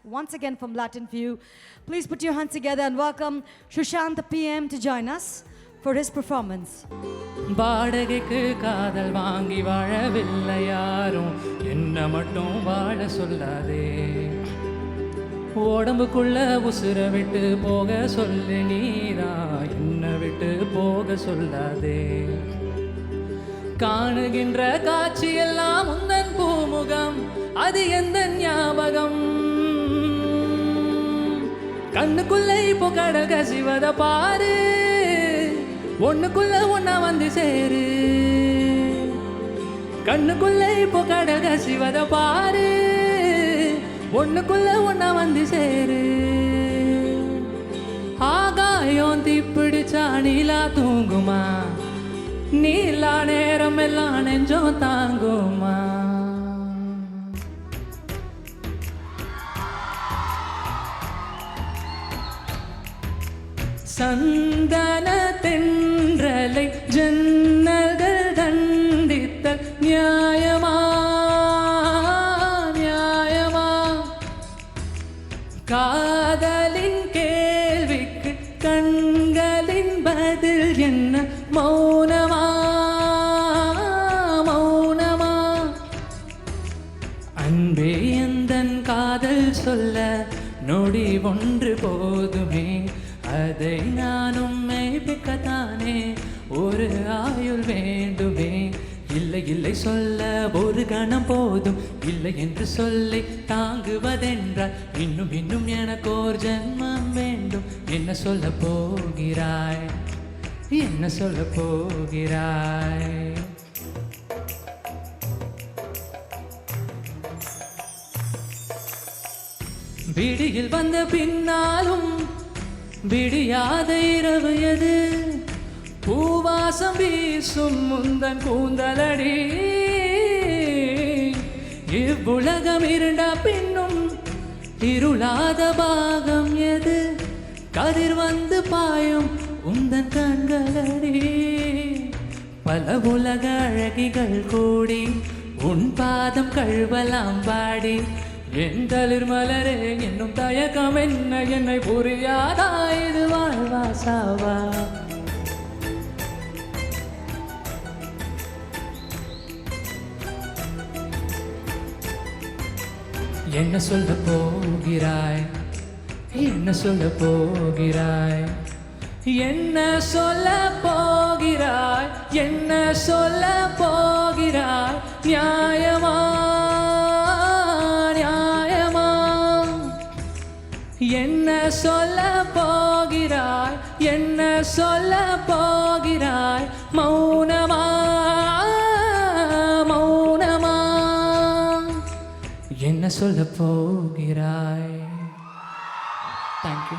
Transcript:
once again from Latin View. Please put your hands together and welcome Shushant PM to join us for his performance. பாடகைக்கு காதல் வாங்கி வாழவில்லை யாரும், என்ன மட்டும் வாழ சொல்லாதே. உடம்புக்குள்ள உசுர விட்டு போக சொல்லு நீரா, என்ன விட்டு போக சொல்லாதே. காணுகின்ற காட்சியெல்லாம் உந்தன் பூமுகம், அது எந்த ஞாபகம். கண்ணுக்குள்ள இப்போ கடல் கசிவத பாரு, ஒண்ணுக்குள்ள ஒன்னா வந்து சேரு. கண்ணுக்குள்ள இப்போ கடல் கசிவத பாரு, ஒண்ணுக்குள்ள ஒன்னா வந்து சேரு. ஆகாயம் தீப்பிடிச்சா நீலா தூங்குமா, நீலா நேரம் எல்லாம் நெஞ்சம் தாங்குமா. சந்தன தென்றலை ஜன்னல்கள் தண்டித்தல் நியாயமா நியாயமா. காதலின் கேள்விக்கு கண்களின் பதில் என்ன மௌனமா மௌனமா. அன்பே எந்தன் காதல் சொல்ல நொடி ஒன்று போதுமே, அதை நானும் மெய்ப்பிக்கத்தானே ஒரு ஆயுள் வேண்டுமே. இல்லை இல்லை சொல்ல ஒரு கணம் போதும், இல்லை என்று சொல்லி தாங்குவதென்றால் இன்னும் இன்னும் எனக்கு ஒரு ஜென்மம் வேண்டும். என்ன சொல்ல போகிறாய், என்ன சொல்ல போகிறாய். விடியில் வந்த பின்னாலும் விடியாத இரவு எது, பூவாசம் வீசும் முந்தன் கூந்தலடி. இவ்வுலகம் இருண்ட பின்னும் இருளாத பாகம் எது, கதிர் வந்து பாயும் உந்தன் கண்களடி. பல உலக அழகிகள் கூடி உன் பாதம் கழுவலாம் பாடி. என் தளிர் மலரே என்னும் தயக்கம் என்ன, என்னை புரியாதா இது வாழ்வா சாவா. என்ன சொல்ல போகிறாய், என்ன சொல்ல போகிறாய், என்ன சொல்ல போகிறாய், என்ன சொல்ல போகிறாய். நியாயமா நியாயமா. என்ன சொல்ல போகிறாய், என்ன சொல்ல போகிறாய். மௌனமா மௌனமா. என்ன சொல்ல போகிறாய். தேங்க்யூ.